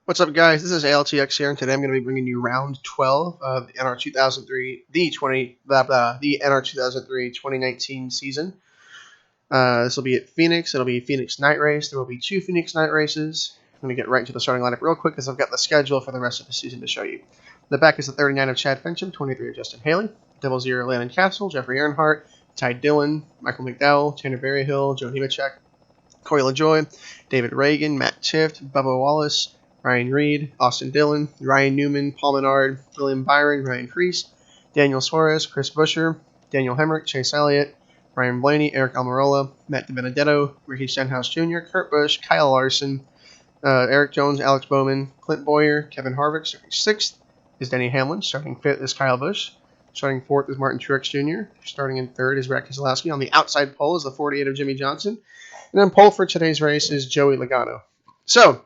What's up, guys? This is ALTX here, and today I'm going to be bringing you round 12 of the NR2003, the NR2003 2019 season. This will be at Phoenix. It'll be Phoenix Night Race. There will be 2 Phoenix Night Races. I'm going to get right into the starting lineup real quick because I've got the schedule for the rest of the season to show you. The back is the 39 of Chad Fincham, 23 of Justin Haley, 00 Landon Castle, Jeffrey Earnhardt, Ty Dillon, Michael McDowell, Tanner Berryhill, Joe Nemechek, Corey LaJoy, David Reagan, Matt Tift, Bubba Wallace, Ryan Reed, Austin Dillon, Ryan Newman, Paul Menard, William Byron, Ryan Kreese, Daniel Suarez, Chris Buescher, Daniel Hemrick, Chase Elliott, Ryan Blaney, Eric Almirola, Matt DiBenedetto, Ricky Stenhouse Jr., Kurt Busch, Kyle Larson, Eric Jones, Alex Bowman, Clint Boyer, Kevin Harvick. Starting 6th is Denny Hamlin. Starting 5th is Kyle Busch. Starting 4th is Martin Truex Jr. Starting in 3rd is Brad Keselowski. On the outside pole is the 48 of Jimmy Johnson. And then pole for today's race is Joey Logano. So,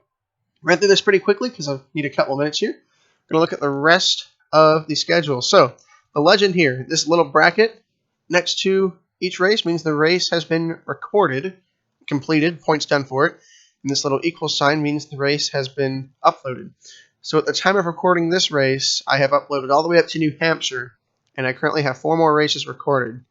ran through this pretty quickly because I need a couple of minutes here. We're going to look at the rest of the schedule. So, the legend here, this little bracket next to each race means the race has been recorded, completed, points done for it. And this little equal sign means the race has been uploaded. So, at the time of recording this race, I have uploaded all the way up to New Hampshire, and I currently have 4 more races recorded.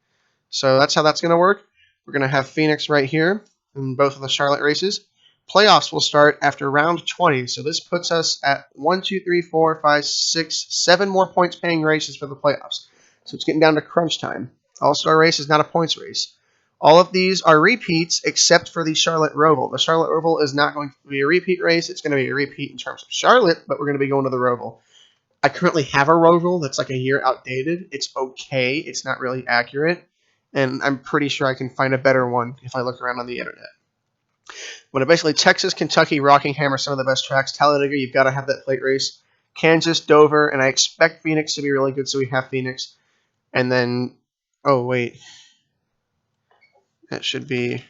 So, that's how that's going to work. We're going to have Phoenix right here in both of the Charlotte races. Playoffs will start after round 20, so this puts us at 1, 2, 3, 4, 5, 6, 7 more points-paying races for the playoffs. So it's getting down to crunch time. All-Star race is not a points race. All of these are repeats except for the Charlotte Roval. The Charlotte Roval is not going to be a repeat race. It's going to be a repeat in terms of Charlotte, but we're going to be going to the Roval. I currently have a Roval that's like a year outdated. It's okay. It's not really accurate, and I'm pretty sure I can find a better one if I look around on the internet. But basically, Texas, Kentucky, Rockingham are some of the best tracks. Talladega, you've got to have that plate race. Kansas, Dover, and I expect Phoenix to be really good, so we have Phoenix. And then, oh, wait. That should be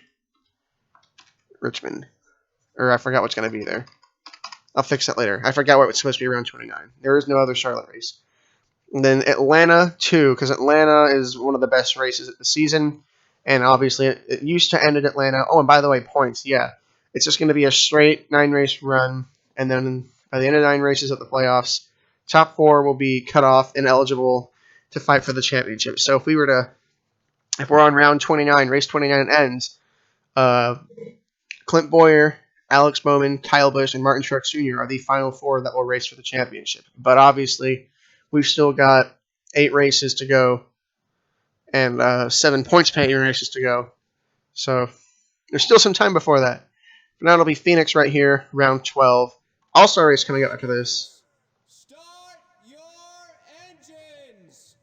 Richmond. Or I forgot what's going to be there. I'll fix that later. I forgot what was supposed to be around 29. There is no other Charlotte race. And then Atlanta, too, because Atlanta is one of the best races of the season. And obviously, it used to end at Atlanta. Oh, and by the way, points, yeah. It's just going to be a straight 9-race run. And then by the end of 9 races of the playoffs, top 4 will be cut off and eligible to fight for the championship. So if we're on round 29, race 29 ends, Clint Boyer, Alex Bowman, Kyle Busch, and Martin Truex Jr. are the final 4 that will race for the championship. But obviously, we've still got 8 races to go and 7 points-paying races to go. So there's still some time before that. But now it'll be Phoenix right here, round 12. All-Star race coming up after this. Start your engines.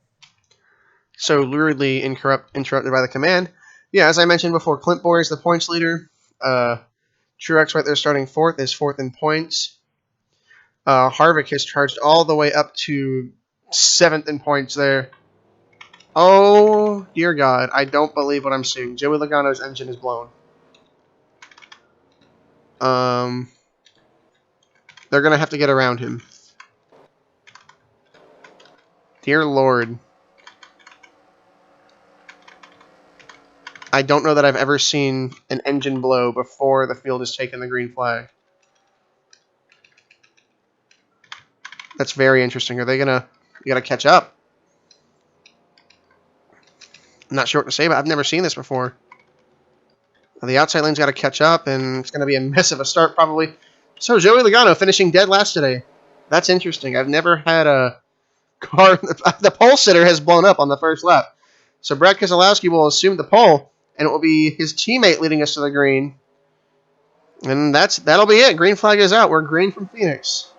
So rudely interrupted by the command. Yeah, as I mentioned before, Clint Boyer is the points leader. Truex right there starting 4th is 4th in points. Harvick has charged all the way up to 7th in points there. Oh, dear God. I don't believe what I'm seeing. Joey Logano's engine is blown. They're going to have to get around him. Dear Lord. I don't know that I've ever seen an engine blow before the field has taken the green flag. That's very interesting. Are they going to catch up? I'm not sure what to say, but I've never seen this before. The outside lane's got to catch up, and it's going to be a mess of a start probably. So Joey Logano finishing dead last today. That's interesting. I've never had a car. The pole sitter has blown up on the first lap. So Brad Keselowski will assume the pole, and it will be his teammate leading us to the green. And that'll be it. Green flag is out. We're green from Phoenix.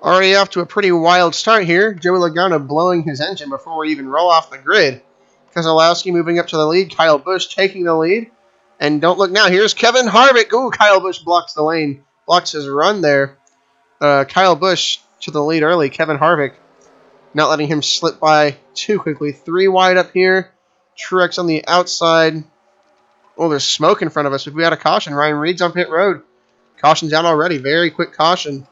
Already off to a pretty wild start here. Joey Logano blowing his engine before we even roll off the grid. Keselowski moving up to the lead. Kyle Busch taking the lead. And don't look now. Here's Kevin Harvick. Ooh, Kyle Busch blocks the lane. Blocks his run there. Kyle Busch to the lead early. Kevin Harvick not letting him slip by too quickly. 3 wide up here. Truex on the outside. Oh, there's smoke in front of us. If we had a caution, Ryan Reed's on pit road. Caution's out already. Very quick caution.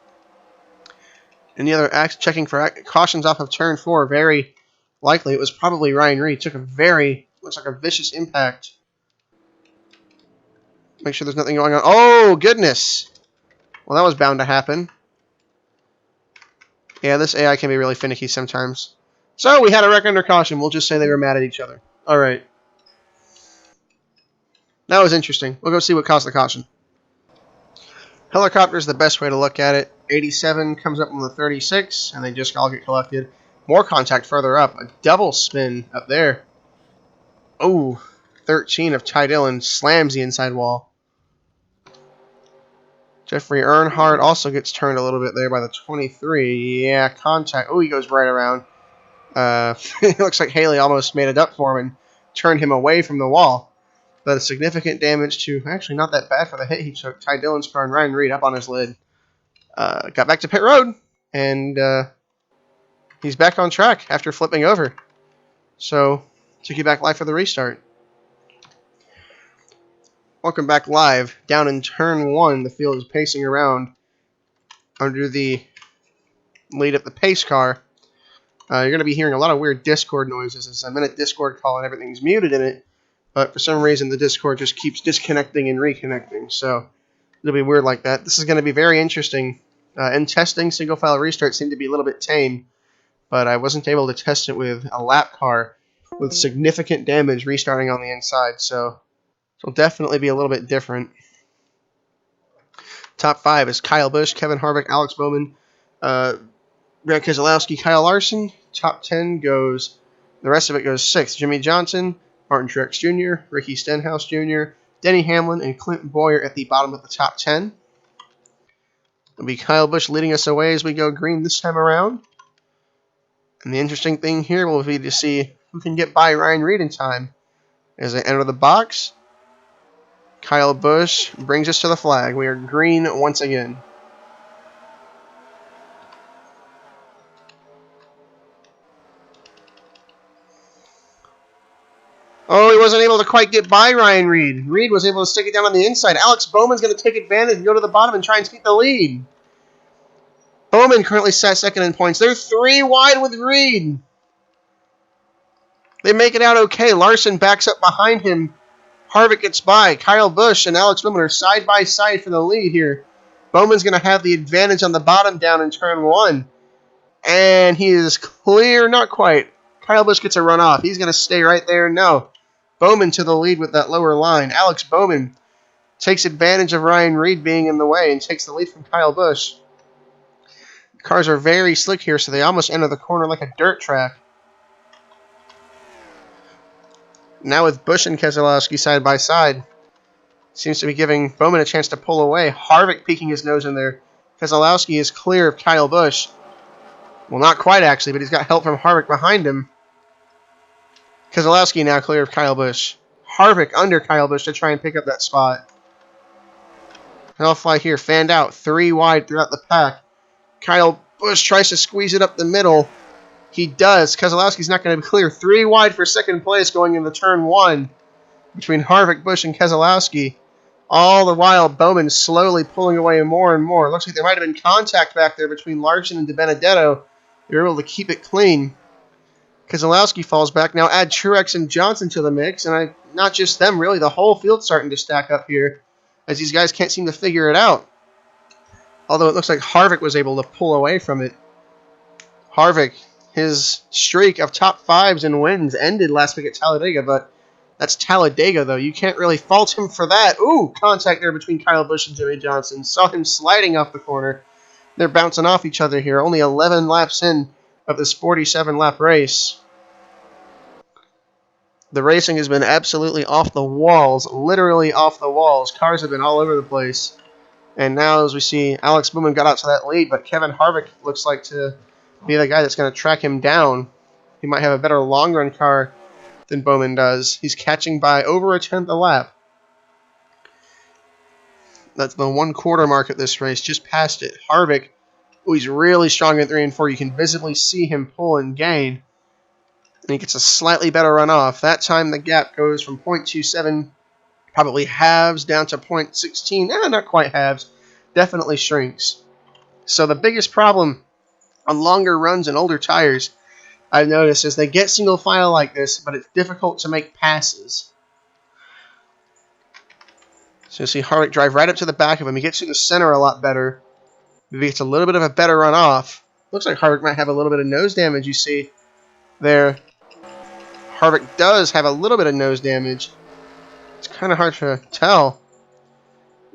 Any other checking for cautions off of turn 4? Very likely. It was probably Ryan Reed. Took a looks like a vicious impact. Make sure there's nothing going on. Oh, goodness. Well, that was bound to happen. Yeah, this AI can be really finicky sometimes. So, we had a wreck under caution. We'll just say they were mad at each other. All right. That was interesting. We'll go see what caused the caution. Helicopter is the best way to look at it. 87 comes up on the 36, and they just all get collected. More contact further up. A double spin up there. Oh, 13 of Ty Dillon slams the inside wall. Jeffrey Earnhardt also gets turned a little bit there by the 23. Yeah, contact. Oh, he goes right around. It looks like Haley almost made it up for him and turned him away from the wall. But a significant damage to, actually not that bad for the hit he took. Ty Dillon's car and Ryan Reed up on his lid. Got back to pit road, and he's back on track after flipping over. So, took you back live for the restart. Welcome back live. Down in turn 1, the field is pacing around under the lead of the pace car. You're going to be hearing a lot of weird Discord noises. I'm in a Discord call and everything's muted in it, but for some reason the Discord just keeps disconnecting and reconnecting, so it'll be weird like that. This is going to be very interesting. In testing, single file restart seemed to be a little bit tame, but I wasn't able to test it with a lap car with significant damage restarting on the inside, so it'll definitely be a little bit different. Top 5 is Kyle Busch, Kevin Harvick, Alex Bowman, Brad Keselowski, Kyle Larson. Top 10 goes, the rest of it goes 6th. Jimmy Johnson, Martin Truex Jr., Ricky Stenhouse Jr., Denny Hamlin, and Clint Boyer at the bottom of the top 10. It'll be Kyle Busch leading us away as we go green this time around. And the interesting thing here will be to see who can get by Ryan Reed in time. As they enter the box, Kyle Busch brings us to the flag. We are green once again. Oh, he wasn't able to quite get by Ryan Reed. Reed was able to stick it down on the inside. Alex Bowman's going to take advantage and go to the bottom and try and keep the lead. Bowman currently sat second in points. They're 3 wide with Reed. They make it out okay. Larson backs up behind him. Harvick gets by. Kyle Busch and Alex Bowman are side by side for the lead here. Bowman's going to have the advantage on the bottom down in turn 1. And he is clear, not quite. Kyle Busch gets a run off. He's going to stay right there. No. Bowman to the lead with that lower line. Alex Bowman takes advantage of Ryan Reed being in the way and takes the lead from Kyle Busch. The cars are very slick here, so they almost enter the corner like a dirt track. Now with Busch and Keselowski side by side. Seems to be giving Bowman a chance to pull away. Harvick peeking his nose in there. Keselowski is clear of Kyle Busch. Well, not quite actually, but he's got help from Harvick behind him. Keselowski now clear of Kyle Busch. Harvick under Kyle Busch to try and pick up that spot. And I'll fly here, fanned out, 3 wide throughout the pack. Kyle Busch tries to squeeze it up the middle. He does. Keselowski's not going to be clear. 3 wide for second place going into turn 1 between Harvick, Busch, and Keselowski. All the while, Bowman slowly pulling away more and more. Looks like there might have been contact back there between Larson and DiBenedetto. They were able to keep it clean. Keselowski falls back. Now add Truex and Johnson to the mix, and not just them, really. The whole field's starting to stack up here as these guys can't seem to figure it out. Although it looks like Harvick was able to pull away from it. Harvick, his streak of top 5s and wins ended last week at Talladega, but that's Talladega, though. You can't really fault him for that. Ooh, contact there between Kyle Busch and Jimmy Johnson. Saw him sliding off the corner. They're bouncing off each other here. Only 11 laps in of this 47-lap race. The racing has been absolutely off the walls, literally off the walls. Cars have been all over the place. And now, as we see, Alex Bowman got out to that lead, but Kevin Harvick looks like to be the guy that's going to track him down. He might have a better long-run car than Bowman does. He's catching by over a tenth a lap. That's the 1/4 mark at this race, just past it. Harvick Oh, he's really strong at 3 and 4. You can visibly see him pull and gain. And he gets a slightly better run off. That time the gap goes from 0.27, probably halves, down to 0.16. Not quite halves. Definitely shrinks. So the biggest problem on longer runs and older tires, I've noticed, is they get single file like this, but it's difficult to make passes. So you see Harvick drive right up to the back of him. He gets to the center a lot better. Maybe gets a little bit of a better run off. Looks like Harvick might have a little bit of nose damage, you see there. Harvick does have a little bit of nose damage. It's kind of hard to tell.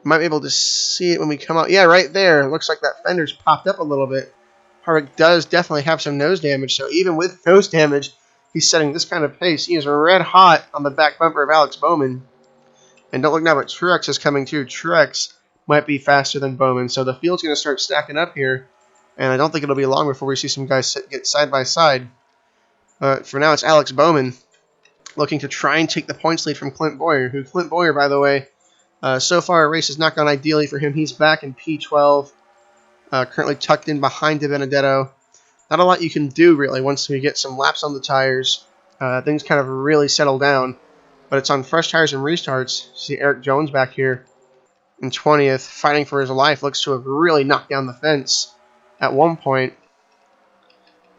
Might be able to see it when we come out. Yeah, right there. Looks like that fender's popped up a little bit. Harvick does definitely have some nose damage, so even with nose damage, he's setting this kind of pace. He is red hot on the back bumper of Alex Bowman. And don't look now, but Truex is coming too. Truex might be faster than Bowman, so the field's going to start stacking up here. And I don't think it'll be long before we see some guys get side by side. For now, it's Alex Bowman looking to try and take the points lead from Clint Boyer, who Clint Boyer, by the way, so far, a race has not gone ideally for him. He's back in P12, currently tucked in behind DiBenedetto. Not a lot you can do, really, once we get some laps on the tires. Things kind of really settle down. But it's on fresh tires and restarts. See Eric Jones back here in 20th, fighting for his life. Looks to have really knocked down the fence at one point.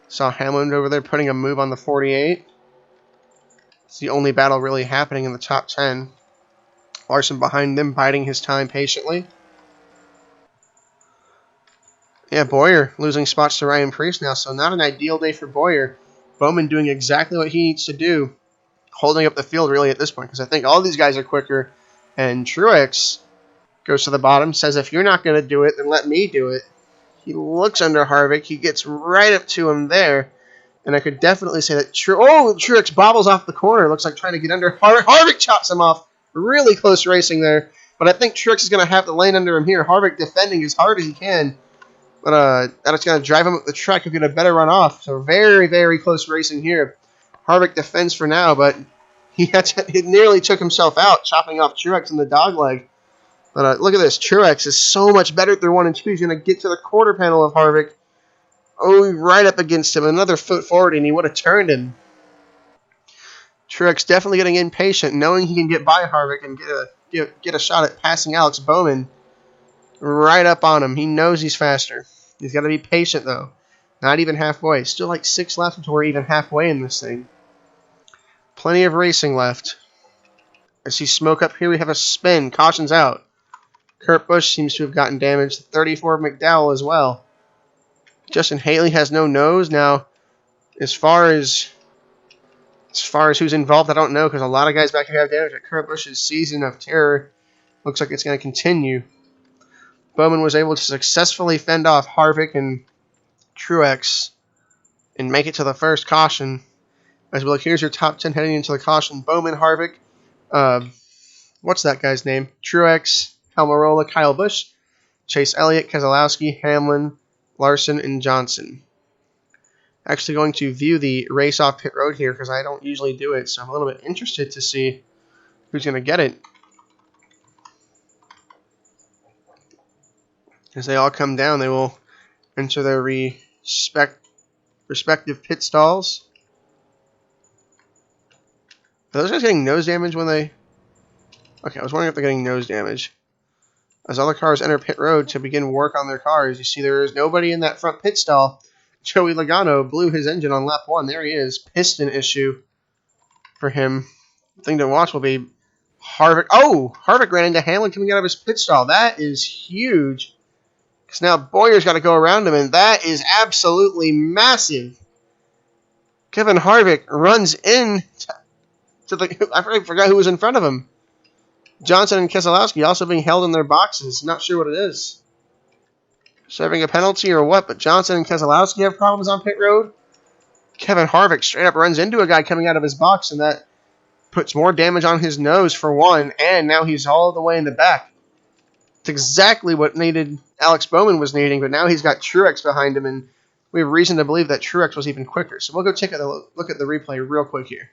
Saw Hamlin over there putting a move on the 48. It's the only battle really happening in the top 10. Larson behind them, biding his time patiently. Yeah, Boyer losing spots to Ryan Preece now, so not an ideal day for Boyer. Bowman doing exactly what he needs to do, holding up the field really at this point, because I think all these guys are quicker. And Truex goes to the bottom, says, if you're not going to do it, then let me do it. He looks under Harvick. He gets right up to him there. And I could definitely say that Truex bobbles off the corner. Looks like trying to get under Harvick. Harvick chops him off. Really close racing there. But I think Truex is going to have to lane under him here. Harvick defending as hard as he can. But that's going to drive him up the track. He'll get a better run off. So very, very close racing here. Harvick defends for now, but he nearly took himself out, chopping off Truex in the dogleg. But look at this. Truex is so much better through 1 and 2. He's going to get to the quarter panel of Harvick. Oh, right up against him. Another foot forward, and he would have turned him. Truex definitely getting impatient, knowing he can get by Harvick and get a shot at passing Alex Bowman right up on him. He knows he's faster. He's got to be patient, though. Not even halfway. Still like 6 laps until we're even halfway in this thing. Plenty of racing left. I see smoke up here. We have a spin. Caution's out. Kurt Busch seems to have gotten damaged. 34 of McDowell as well. Justin Haley has no nose. Now, as far as who's involved, I don't know, because a lot of guys back here have damage. But Kurt Busch's season of terror looks like it's going to continue. Bowman was able to successfully fend off Harvick and Truex and make it to the first caution. As we look, here's your top 10 heading into the caution. Bowman, Harvick, what's that guy's name? Truex, Almirola, Kyle Busch, Chase Elliott, Keselowski, Hamlin, Larson, and Johnson. Actually going to view the race off pit road here because I don't usually do it, so I'm a little bit interested to see who's going to get it. As they all come down, they will enter their respective pit stalls. Are those guys getting nose damage when they... Okay, I was wondering if they're getting nose damage. As other cars enter pit road to begin work on their cars, you see there is nobody in that front pit stall. Joey Logano blew his engine on lap 1. There he is. Piston issue for him. The thing to watch will be Harvick. Oh! Harvick ran into Hamlin coming out of his pit stall. That is huge. Because now Boyer's got to go around him, and that is absolutely massive. Kevin Harvick runs in to the... I forgot who was in front of him. Johnson and Keselowski also being held in their boxes. Not sure what it is. Serving a penalty or what, but Johnson and Keselowski have problems on pit road. Kevin Harvick straight up runs into a guy coming out of his box, and that puts more damage on his nose for one, and now he's all the way in the back. It's exactly what Alex Bowman was needing, but now he's got Truex behind him, and we have reason to believe that Truex was even quicker. So we'll go take a look at the replay real quick here.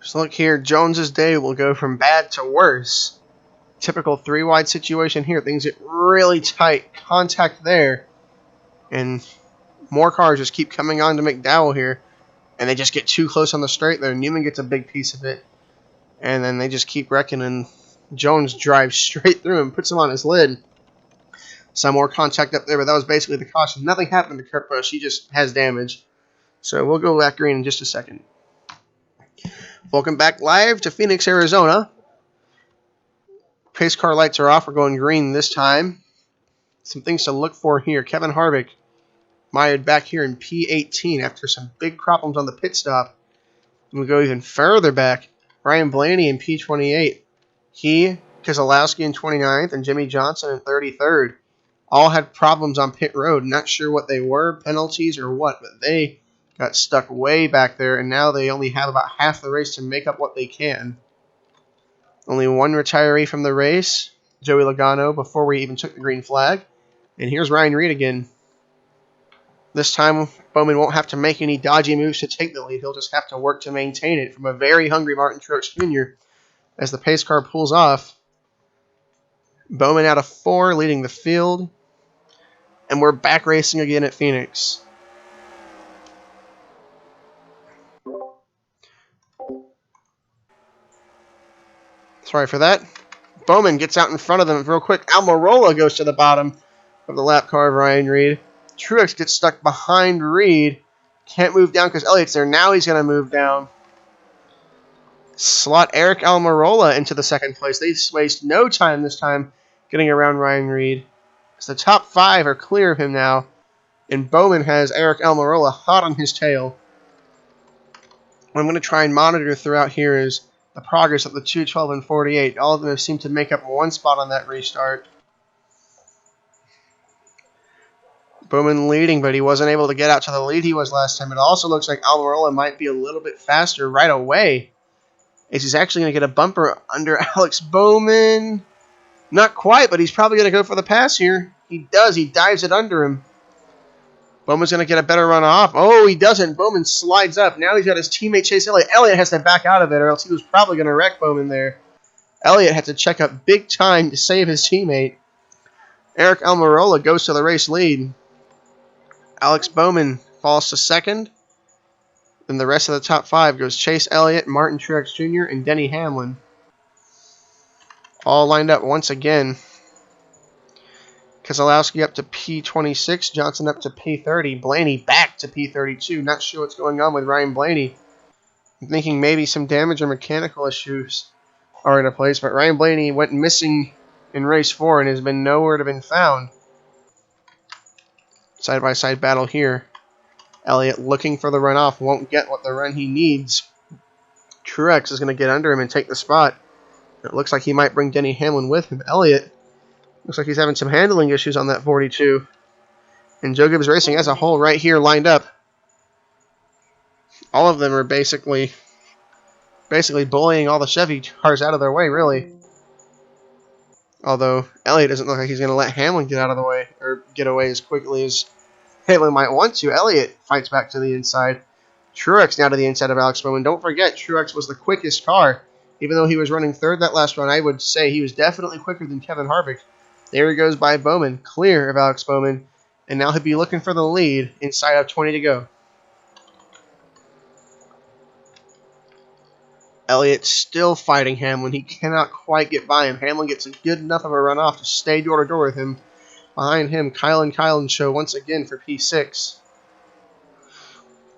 So look here, Jones's day will go from bad to worse. Typical 3-wide situation here. Things get really tight. Contact there. And more cars just keep coming on to McDowell here. And they just get too close on the straight there. Newman gets a big piece of it. And then they just keep wrecking, and Jones drives straight through and puts him on his lid. Some more contact up there, but that was basically the caution. Nothing happened to Kurt Busch. He just has damage. So we'll go back green in just a second. Welcome back live to Phoenix, Arizona. Pace car lights are off. We're going green this time. Some things to look for here. Kevin Harvick mired back here in P18 after some big problems on the pit stop. And we go even further back. Ryan Blaney in P28. He, Keselowski in 29th, and Jimmy Johnson in 33rd. All had problems on pit road. Not sure what they were, penalties or what, but they got stuck way back there, and now they only have about half the race to make up what they can. Only one retiree from the race, Joey Logano, before we even took the green flag. And here's Ryan Reed again. This time, Bowman won't have to make any dodgy moves to take the lead. He'll just have to work to maintain it from a very hungry Martin Truex Jr. as the pace car pulls off. Bowman out of 4, leading the field. And we're back racing again at Phoenix. Sorry for that. Bowman gets out in front of them real quick. Almirola goes to the bottom of the lap car of Ryan Reed. Truex gets stuck behind Reed. Can't move down because Elliott's there. Now he's going to move down. Slot Eric Almirola into the second place. They waste no time this time getting around Ryan Reed. So the top 5 are clear of him now. And Bowman has Eric Almirola hot on his tail. What I'm going to try and monitor throughout here is the progress of the 2, 12, and 48. All of them have seemed to make up one spot on that restart. Bowman leading, but he wasn't able to get out to the lead he was last time. It also looks like Almirola might be a little bit faster right away. He's actually going to get a bumper under Alex Bowman. Not quite, but he's probably going to go for the pass here. He does. He dives it under him. Bowman's going to get a better run off. Oh, he doesn't. Bowman slides up. Now he's got his teammate Chase Elliott. Elliott has to back out of it, or else he was probably going to wreck Bowman there. Elliott had to check up big time to save his teammate. Eric Almirola goes to the race lead. Alex Bowman falls to second. Then the rest of the top 5 goes Chase Elliott, Martin Truex Jr., and Denny Hamlin. All lined up once again. Keselowski up to P26, Johnson up to P30, Blaney back to P32. Not sure what's going on with Ryan Blaney. I'm thinking maybe some damage or mechanical issues are in place, but Ryan Blaney went missing in race 4 and has been nowhere to be found. Side-by-side battle here. Elliott looking for the runoff, won't get what the run he needs. Truex is going to get under him and take the spot. It looks like he might bring Denny Hamlin with him. Elliott looks like he's having some handling issues on that 42. And Joe Gibbs Racing as a whole right here lined up. All of them are basically bullying all the Chevy cars out of their way, really. Although Elliott doesn't look like he's going to let Hamlin get out of the way or get away as quickly as Hamlin might want to. Elliott fights back to the inside. Truex now to the inside of Alex Bowman. Don't forget, Truex was the quickest car. Even though he was running third that last run, I would say he was definitely quicker than Kevin Harvick. There he goes by Bowman, clear of Alex Bowman. And now he'll be looking for the lead inside of 20 to go. Elliott still fighting Hamlin. He cannot quite get by him. Hamlin gets a good enough of a run off to stay door-to-door with him. Behind him, Kylan show once again for P6.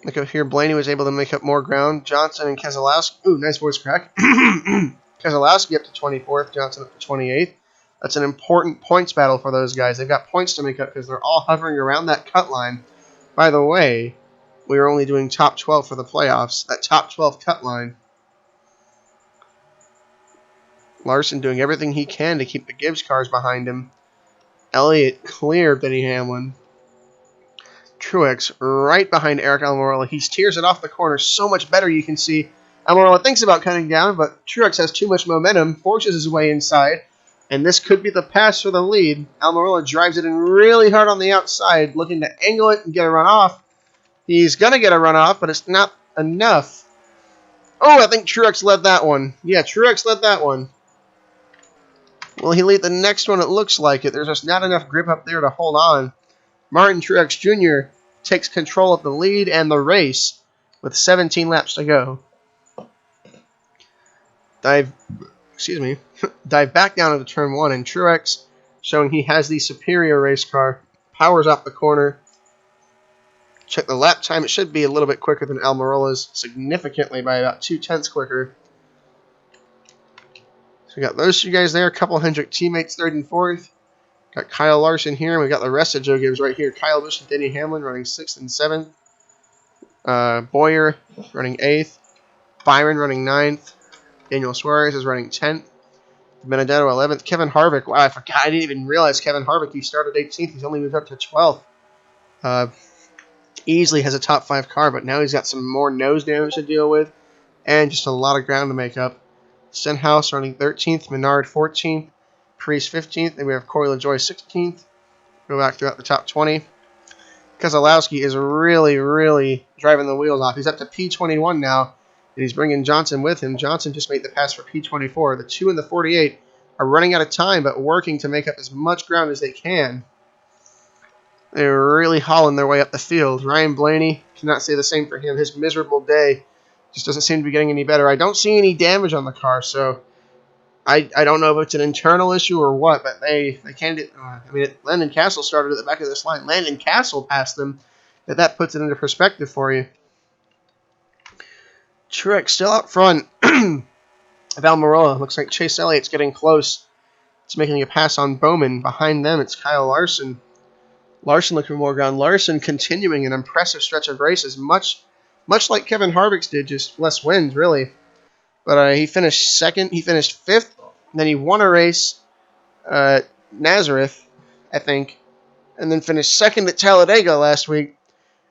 Look up here, Blaney was able to make up more ground. Johnson and Keselowski. Ooh, nice voice crack. Keselowski up to 24th, Johnson up to 28th. That's an important points battle for those guys. They've got points to make up because they're all hovering around that cut line. By the way, we are only doing top 12 for the playoffs. That top 12 cut line. Larson doing everything he can to keep the Gibbs cars behind him. Elliott clear of Denny Hamlin. Truex right behind Eric Almirola. He steers it off the corner so much better, you can see. Almirola thinks about cutting down, but Truex has too much momentum, forces his way inside, and this could be the pass for the lead. Almirola drives it in really hard on the outside, looking to angle it and get a run off. He's going to get a run off, but it's not enough. Oh, I think Truex led that one. Yeah, Truex led that one. Will he lead the next one? It looks like it. There's just not enough grip up there to hold on. Martin Truex Jr. takes control of the lead and the race with 17 laps to go. Dive back down into turn 1, and Truex, showing he has the superior race car, powers up the corner. Check the lap time. It should be a little bit quicker than Almirola's, significantly by about 0.2 quicker. So we got those two guys there, a couple Hendrick teammates, 3rd and 4th. Got Kyle Larson here, and we got the rest of Joe Gibbs right here. Kyle Busch and Denny Hamlin running 6th and 7th. Boyer running 8th. Byron running 9th. Daniel Suarez is running 10th. Benedetto 11th. Kevin Harvick. Wow, I forgot. I didn't even realize Kevin Harvick. He started 18th. He's only moved up to 12th. Easily has a top 5 car, but now he's got some more nose damage to deal with and just a lot of ground to make up. Stenhouse running 13th. Menard 14th. Priest 15th. And we have Corey LaJoie 16th. Go back throughout the top 20. Keselowski is really, really driving the wheels off. He's up to P21 now, and he's bringing Johnson with him. Johnson just made the pass for P24. The 2 and the 48 are running out of time, but working to make up as much ground as they can. They're really hauling their way up the field. Ryan Blaney, cannot say the same for him. His miserable day just doesn't seem to be getting any better. I don't see any damage on the car, so I don't know if it's an internal issue or what, but they can't. Landon Castle started at the back of this line. Landon Castle passed them. That puts it into perspective for you. Truex still out front of Almirola. Looks like Chase Elliott's getting close. It's making a pass on Bowman. Behind them, it's Kyle Larson. Larson looking for more ground. Larson continuing an impressive stretch of races, much like Kevin Harvick's did, just less wins, really. But he finished 2nd. He finished 5th. And then he won a race at Nazareth, I think, and then finished 2nd at Talladega last week.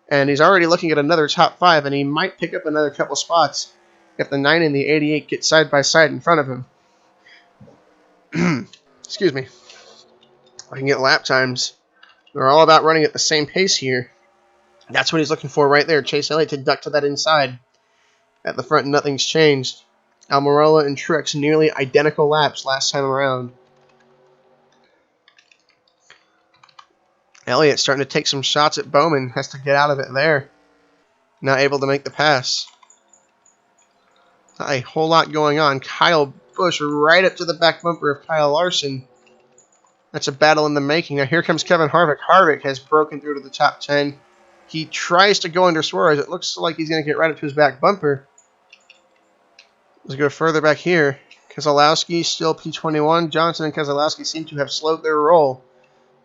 And he's already looking at another top 5, and he might pick up another couple spots if the 9 and the 88 get side by side in front of him. Excuse me. I can get lap times. They're all about running at the same pace here. That's what he's looking for right there. Chase Elliott to duck to that inside. At the front, nothing's changed. Almirola and Truex nearly identical laps last time around. Elliott starting to take some shots at Bowman. Has to get out of it there. Not able to make the pass. Not a whole lot going on. Kyle Busch right up to the back bumper of Kyle Larson. That's a battle in the making. Now here comes Kevin Harvick. Harvick has broken through to the top 10. He tries to go under Suarez. It looks like he's going to get right up to his back bumper. Let's go further back here. Keselowski still P21. Johnson and Keselowski seem to have slowed their roll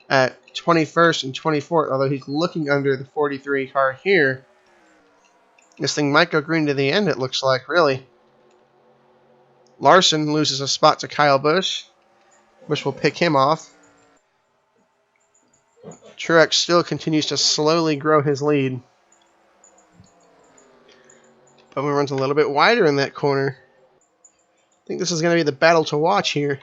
at 21st and 24th, although he's looking under the 43 car here. This thing might go green to the end, it looks like, really. Larson loses a spot to Kyle Busch. Busch will pick him off. Truex still continues to slowly grow his lead. Bowman runs a little bit wider in that corner. I think this is going to be the battle to watch here.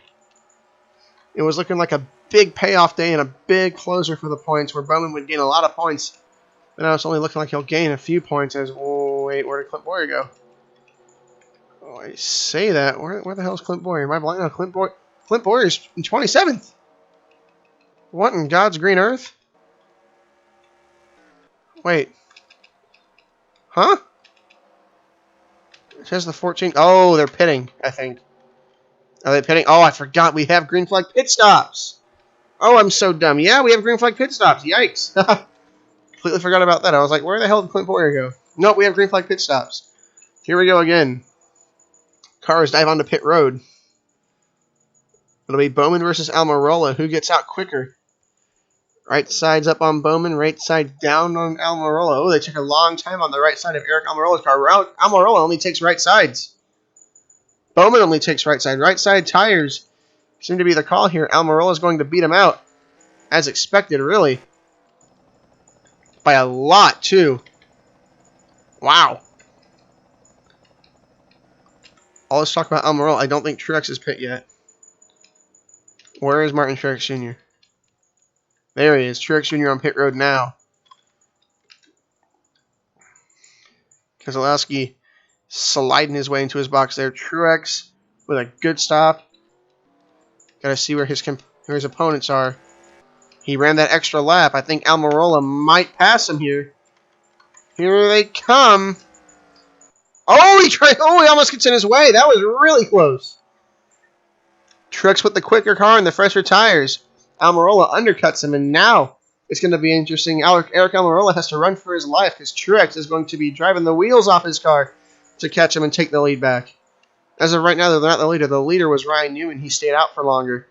It was looking like a big payoff day and a big closer for the points where Bowman would gain a lot of points. But now it's only looking like he'll gain a few points as, oh, wait, where did Clint Boyer go? Oh, I say that. Where the hell is Clint Boyer? Am I blind? No, Clint Boyer's in 27th. What in God's green earth? Wait. Huh? It says the 14th. Oh, they're pitting, I think. Are they pitting? Oh, I forgot. We have green flag pit stops. Oh, I'm so dumb. Yeah, we have green flag pit stops. Yikes. Completely forgot about that. I was like, where the hell did Clint Boyer go? Nope, we have green flag pit stops. Here we go again. Cars dive onto pit road. It'll be Bowman versus Almirola. Who gets out quicker? Right side's up on Bowman. Right side down on Almirola. Oh, they took a long time on the right side of Eric Almirola's car. Almirola only takes right sides. Bowman only takes right side. Right side tires seem to be the call here. Almirola's going to beat him out. As expected, really. By a lot, too. Wow. Let's talk about Almirola. I don't think Truex is pit yet. Where is Martin Truex Jr.? There he is. Truex Jr. on pit road now. Keselowski sliding his way into his box there. Truex with a good stop. Got to see where his opponents are. He ran that extra lap. I think Almirola might pass him here. Here they come. Oh, he almost gets in his way. That was really close. Truex with the quicker car and the fresher tires. Almirola undercuts him, and now it's going to be interesting. Eric Almirola has to run for his life because Truex is going to be driving the wheels off his car to catch him and take the lead back. As of right now, they're not the leader. The leader was Ryan Newman. He stayed out for longer.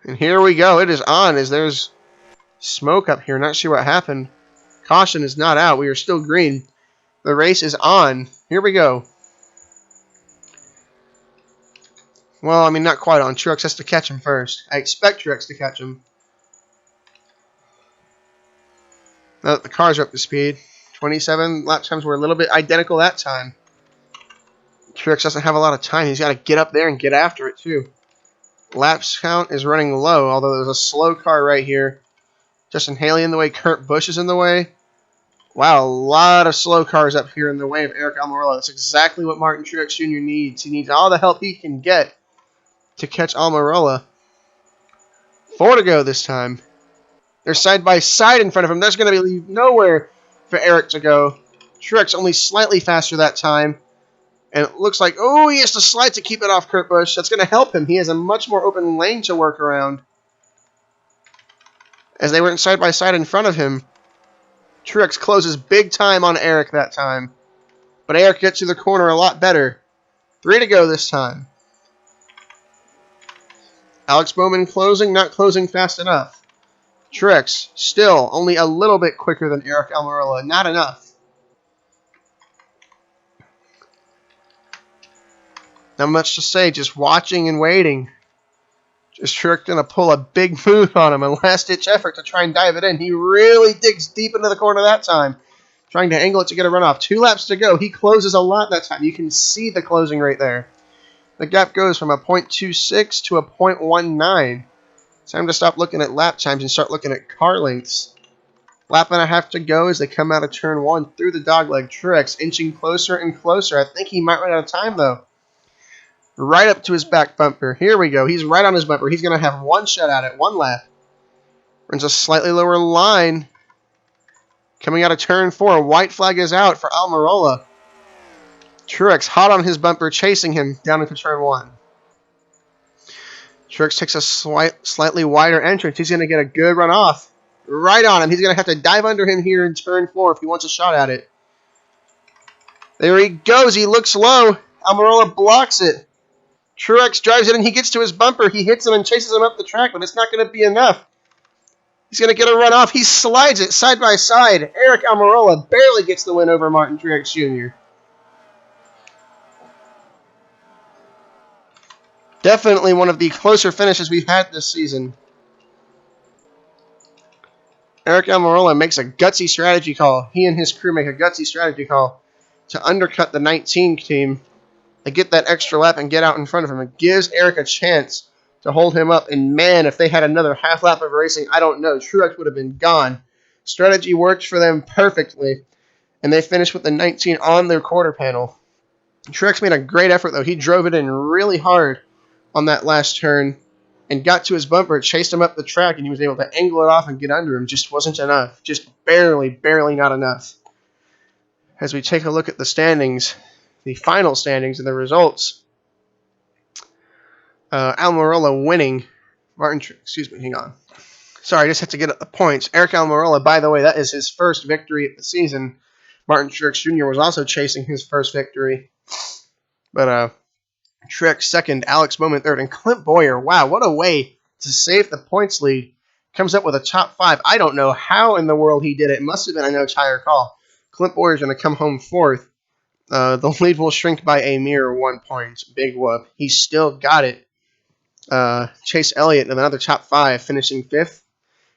And here we go. It is on as there's smoke up here. Not sure what happened. Caution is not out. We are still green. The race is on. Here we go. Well, I mean, not quite on. Truex has to catch him first. I expect Truex to catch him. Now that the cars are up to speed. 27 lap times were a little bit identical that time. Truex doesn't have a lot of time. He's got to get up there and get after it, too. Laps count is running low, although there's a slow car right here. Justin Haley in the way. Kurt Busch is in the way. Wow, a lot of slow cars up here in the way of Eric Almirola. That's exactly what Martin Truex Jr. needs. He needs all the help he can get to catch Almirola. 4 to go this time. They're side by side in front of him. There's going to be nowhere for Eric to go. Truex only slightly faster that time. And it looks like, oh, he has to slide to keep it off Kurt Busch. That's going to help him. He has a much more open lane to work around. As they went side by side in front of him, Truex closes big time on Eric that time. But Eric gets to the corner a lot better. 3 to go this time. Alex Bowman closing, not closing fast enough. Truex still only a little bit quicker than Eric Almirola. Not enough. Not much to say, just watching and waiting. Just Truex going to pull a big move on him, a last-ditch effort to try and dive it in. He really digs deep into the corner that time, trying to angle it to get a runoff. 2 laps to go. He closes a lot that time. You can see the closing right there. The gap goes from a .26 to a .19. Time to stop looking at lap times and start looking at car lengths. Lap and a half to go as they come out of turn 1 through the dogleg. Truex inching closer and closer. I think he might run out of time, though. Right up to his back bumper. Here we go. He's right on his bumper. He's going to have one shot at it, 1 lap. Runs a slightly lower line. Coming out of turn 4, white flag is out for Almirola. Truex hot on his bumper, chasing him down into turn 1. Truex takes a slightly wider entrance. He's going to get a good run off. Right on him. He's going to have to dive under him here in turn 4 if he wants a shot at it. There he goes. He looks low. Almirola blocks it. Truex drives it and he gets to his bumper. He hits him and chases him up the track, but it's not going to be enough. He's going to get a run off. He slides it side by side. Eric Almirola barely gets the win over Martin Truex Jr. Definitely one of the closer finishes we've had this season. Eric Almirola makes a gutsy strategy call. He and his crew make a gutsy strategy call to undercut the 19 team. They get that extra lap and get out in front of him. It gives Eric a chance to hold him up. And man, if they had another half lap of racing, I don't know. Truex would have been gone. Strategy worked for them perfectly. And they finished with the 19 on their quarter panel. Truex made a great effort, though. He drove it in really hard on that last turn and got to his bumper, chased him up the track, and he was able to angle it off and get under him. Just wasn't enough. Just barely not enough. As we take a look at the standings, the final standings and the results, Almirola winning. Hang on. Sorry, I just had to get at the points. Eric Almirola, by the way, that is his first victory of the season. Martin Truex Jr. was also chasing his first victory. But Truex second, Alex Bowman third, and Clint Bowyer. Wow, what a way to save the points lead. Comes up with a top 5. I don't know how in the world he did it. It must have been a no-tire call. Clint Bowyer's going to come home 4th. The lead will shrink by a mere 1 point. Big whoop. He's still got it. Chase Elliott, another top 5, finishing 5th.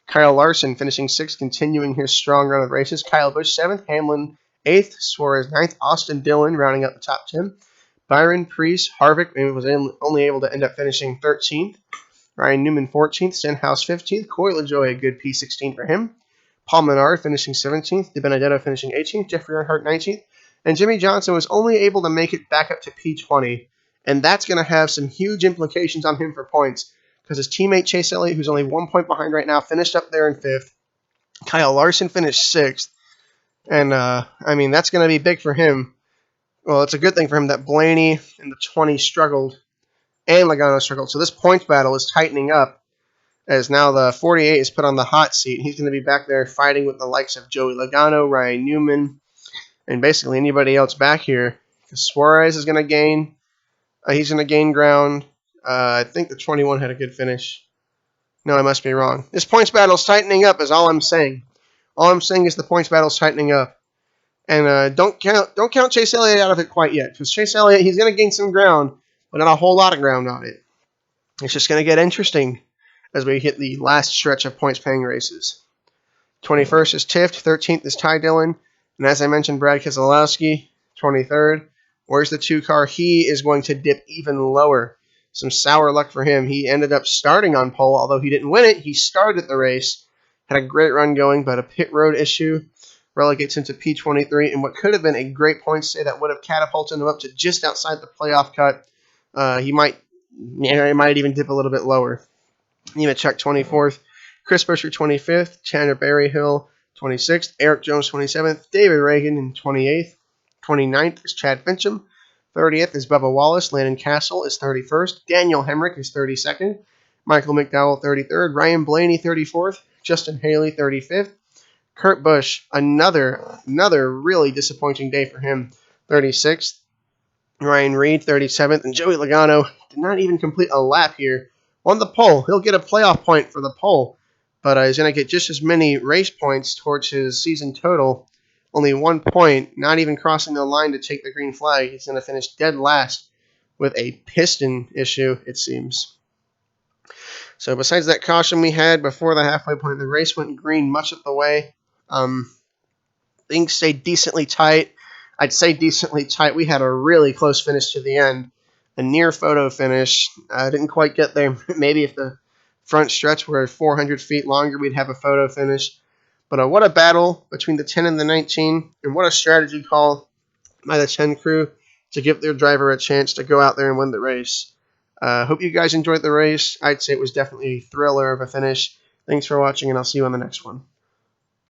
Kyle Larson finishing 6th, continuing his strong run of races. Kyle Busch 7th. Hamlin 8th. Suarez 9th. Austin Dillon rounding out the top 10. Byron Priest, Harvick was only able to end up finishing 13th. Ryan Newman 14th. Stenhouse 15th. Corey LaJoie, a good P16 for him. Paul Menard finishing 17th. DiBenedetto finishing 18th. Jeffrey Earnhardt 19th. And Jimmy Johnson was only able to make it back up to P20 And that's going to have some huge implications on him for points because his teammate Chase Elliott, who's only 1 point behind right now, finished up there in 5th. Kyle Larson finished 6th. And, that's going to be big for him. Well, it's a good thing for him that Blaney in the 20 struggled and Logano struggled. So this points battle is tightening up as now the 48 is put on the hot seat. He's going to be back there fighting with the likes of Joey Logano, Ryan Newman, and basically anybody else back here. Because Suarez is going to gain. He's going to gain ground. I think the 21 had a good finish. No, I must be wrong. This points battle is tightening up is all I'm saying. All I'm saying is the points battle is tightening up. And don't count Chase Elliott out of it quite yet. Because Chase Elliott, he's going to gain some ground, but not a whole lot of ground on it. It's just going to get interesting as we hit the last stretch of points-paying races. 21st is Tift, 13th is Ty Dillon, and as I mentioned, Brad Keselowski, 23rd. Where's the 2 car? He is going to dip even lower. Some sour luck for him. He ended up starting on pole, although he didn't win it. He started the race, had a great run going, but a pit road issue relegates him to P23, and what could have been a great points day that would have catapulted him up to just outside the playoff cut. He might even dip a little bit lower. Nemechek 24th, Chris Buescher 25th, Chandler Berryhill 26th, Eric Jones 27th, David Reagan in 28th, 29th is Chad Fincham, 30th is Bubba Wallace, Landon Castle is 31st, Daniel Hemrick is 32nd, Michael McDowell 33rd, Ryan Blaney 34th, Justin Haley 35th, Kurt Busch, another really disappointing day for him, 36th, Ryan Reed 37th, and Joey Logano did not even complete a lap here on the pole. He'll get a playoff point for the pole, but he's going to get just as many race points towards his season total. Only 1 point, not even crossing the line to take the green flag. He's going to finish dead last with a piston issue, it seems. So besides that caution we had before the halfway point, the race went green much of the way. Things stayed decently tight. I'd say decently tight. We had a really close finish to the end. A near photo finish. I didn't quite get there. Maybe if the front stretch were 400 feet longer, we'd have a photo finish. But what a battle between the 10 and the 19, and what a strategy call by the 10 crew to give their driver a chance to go out there and win the race. Hope you guys enjoyed the race. I'd say it was definitely a thriller of a finish. Thanks for watching, and I'll see you on the next one.